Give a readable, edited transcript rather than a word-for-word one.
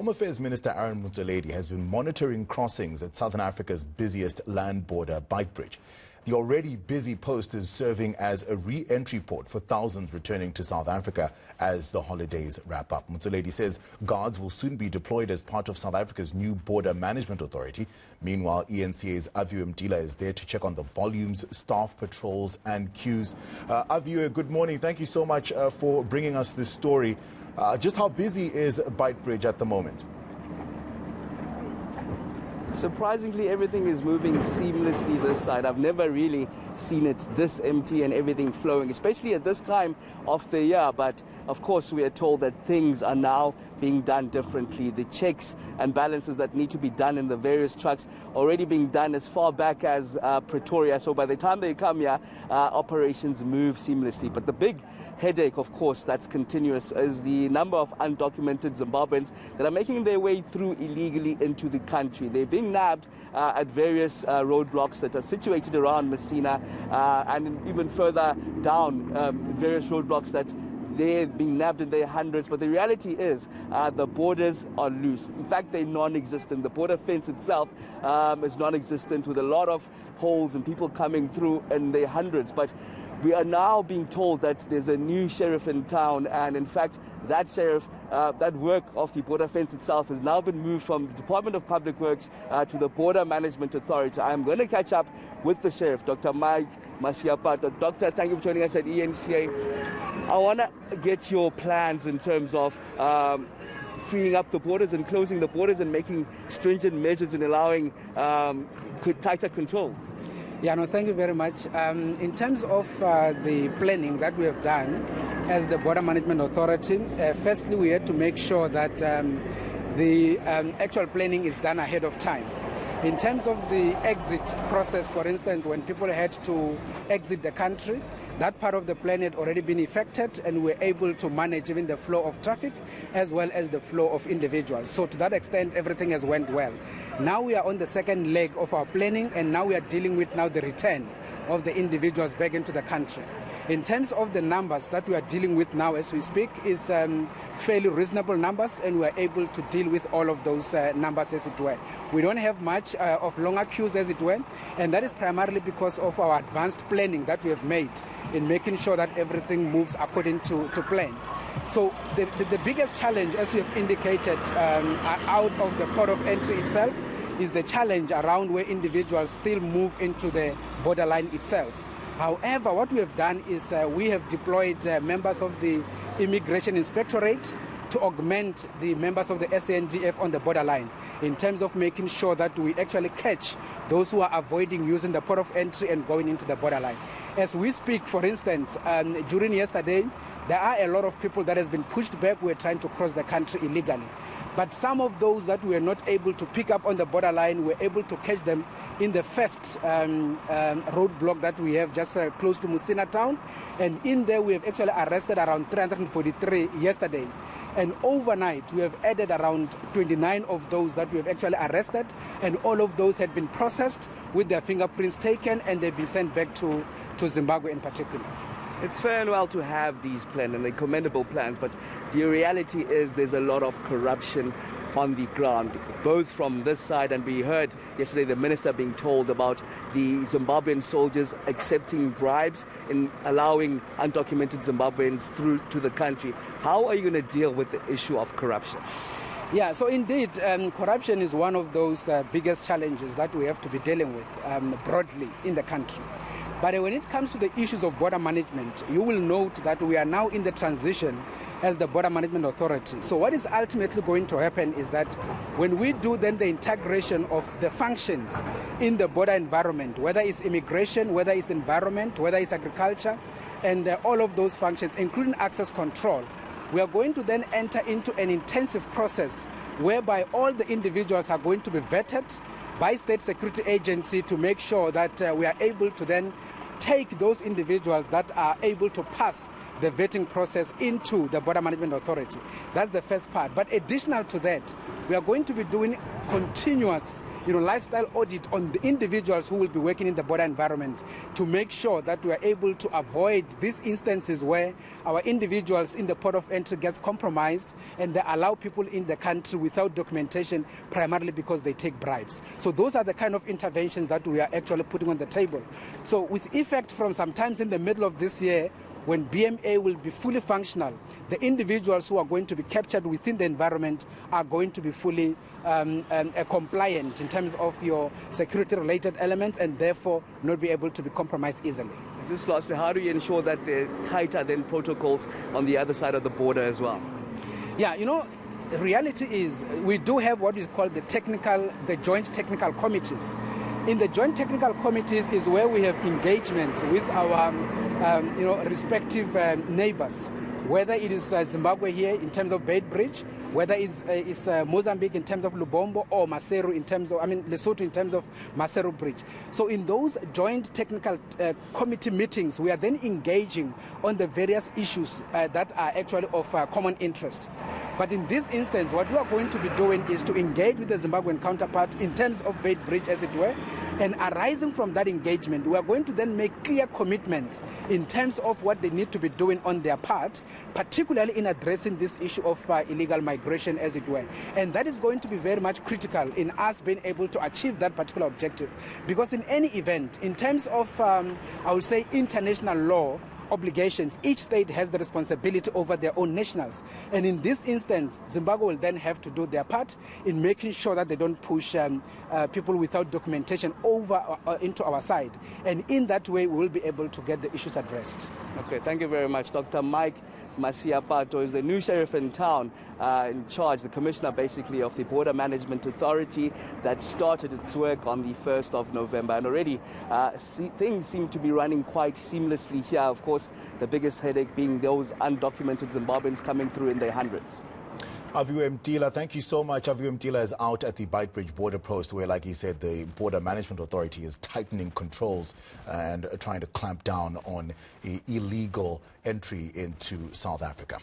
Home Affairs Minister Aaron Motsoaledi has been monitoring crossings at Southern Africa's busiest land border, Beitbridge. The already busy post is serving as a re-entry port for thousands returning to South Africa as the holidays wrap up. Motsoaledi says guards will soon be deployed as part of South Africa's new Border Management Authority. Meanwhile, eNCA's Aviu Mdila is there to check on the volumes, staff patrols and queues. Aviu, good morning. Thank you so much for bringing us this story. Just how busy is Beitbridge at the moment? Surprisingly, everything is moving seamlessly this side. I've never really seen it this empty and everything flowing, especially at this time of the year. But of course, we are told that things are now being done differently. The checks and balances that need to be done in the various trucks already being done as far back as Pretoria. So by the time they come here, operations move seamlessly. But the big headache, of course, that's continuous, is the number of undocumented Zimbabweans that are making their way through illegally into the country. They're being nabbed at various roadblocks that are situated around Messina and even further down, various roadblocks that they're being nabbed in their hundreds. But the reality is the borders are loose. In fact, they're non-existent. The border fence itself is non-existent, with a lot of holes and people coming through in their hundreds. But we are now being told that there's a new sheriff in town, and in fact, that sheriff, that work of the border fence itself has now been moved from the Department of Public Works to the Border Management Authority. I'm going to catch up with the sheriff, Dr. Mike Masiapato. Doctor, thank you for joining us at eNCA. I want to get your plans in terms of freeing up the borders and closing the borders and making stringent measures and allowing tighter control. Yeah, no, thank you very much. In terms of the planning that we have done as the Border Management Authority, firstly, we had to make sure that the actual planning is done ahead of time. In terms of the exit process, for instance, when people had to exit the country, that part of the plan had already been effected, and we're able to manage even the flow of traffic as well as the flow of individuals. So to that extent, everything has went well. Now we are on the second leg of our planning, and now we are dealing with now the return of the individuals back into the country. In terms of the numbers that we are dealing with now as we speak is fairly reasonable numbers, and we are able to deal with all of those numbers as it were. We don't have much of longer queues as it were, and that is primarily because of our advanced planning that we have made in making sure that everything moves according to plan. So the biggest challenge, as we have indicated, out of the port of entry itself is the challenge around where individuals still move into the borderline itself. However, what we have done is we have deployed members of the Immigration Inspectorate to augment the members of the SANDF on the borderline in terms of making sure that we actually catch those who are avoiding using the port of entry and going into the borderline. As we speak, for instance, during yesterday, there are a lot of people that has been pushed back who are trying to cross the country illegally. But some of those that we were not able to pick up on the borderline, we're able to catch them in the first roadblock that we have just close to Messina town. And in there, we have actually arrested around 343 yesterday. And overnight, we have added around 29 of those that we have actually arrested. And all of those had been processed with their fingerprints taken, and they've been sent back to Zimbabwe in particular. It's fair and well to have these plans, and they're commendable plans, but the reality is there's a lot of corruption on the ground, both from this side, and we heard yesterday the minister being told about the Zimbabwean soldiers accepting bribes and allowing undocumented Zimbabweans through to the country. How are you going to deal with the issue of corruption? Yeah, so indeed, corruption is one of those biggest challenges that we have to be dealing with broadly in the country. But when it comes to the issues of border management, you will note that we are now in the transition as the Border Management Authority. So what is ultimately going to happen is that when we do then the integration of the functions in the border environment, whether it's immigration, whether it's environment, whether it's agriculture, and all of those functions, including access control, we are going to then enter into an intensive process whereby all the individuals are going to be vetted by state security agency to make sure that we are able to then take those individuals that are able to pass the vetting process into the Border Management Authority. That's the first part. But additional to that, we are going to be doing continuous lifestyle audit on the individuals who will be working in the border environment to make sure that we are able to avoid these instances where our individuals in the port of entry gets compromised and they allow people in the country without documentation, primarily because they take bribes. So those are the kind of interventions that we are actually putting on the table. So with effect from sometimes in the middle of this year, when BMA will be fully functional, the individuals who are going to be captured within the environment are going to be fully compliant in terms of your security-related elements and therefore not be able to be compromised easily. Just lastly, how do you ensure that there are tighter than protocols on the other side of the border as well? Yeah, the reality is we do have what is called the joint technical committees. In the joint technical committees is where we have engagement with our respective neighbors, whether it is Zimbabwe here in terms of Beitbridge, whether it's Mozambique in terms of Lubombo, or Maseru in terms of, Lesotho in terms of Maseru Bridge. So in those joint technical committee meetings, we are then engaging on the various issues that are actually of common interest. But in this instance, what we are going to be doing is to engage with the Zimbabwean counterpart in terms of Beitbridge, as it were, and arising from that engagement, we are going to then make clear commitments in terms of what they need to be doing on their part, particularly in addressing this issue of illegal migration, as it were. And that is going to be very much critical in us being able to achieve that particular objective. Because in any event, in terms of, I would say, international law, obligations, each state has the responsibility over their own nationals. And in this instance, Zimbabwe will then have to do their part in making sure that they don't push people without documentation over into our side. And in that way, we will be able to get the issues addressed. Okay, thank you very much. Dr. Mike Masiapato is the new sheriff in town, in charge, the commissioner basically of the Border Management Authority that started its work on the 1st of November. And already things seem to be running quite seamlessly here. Of course, the biggest headache being those undocumented Zimbabweans coming through in their hundreds. Aviu Mtila, thank you so much. Aviu Mtila is out at the Beitbridge border post where, like he said, the Border Management Authority is tightening controls and trying to clamp down on illegal entry into South Africa.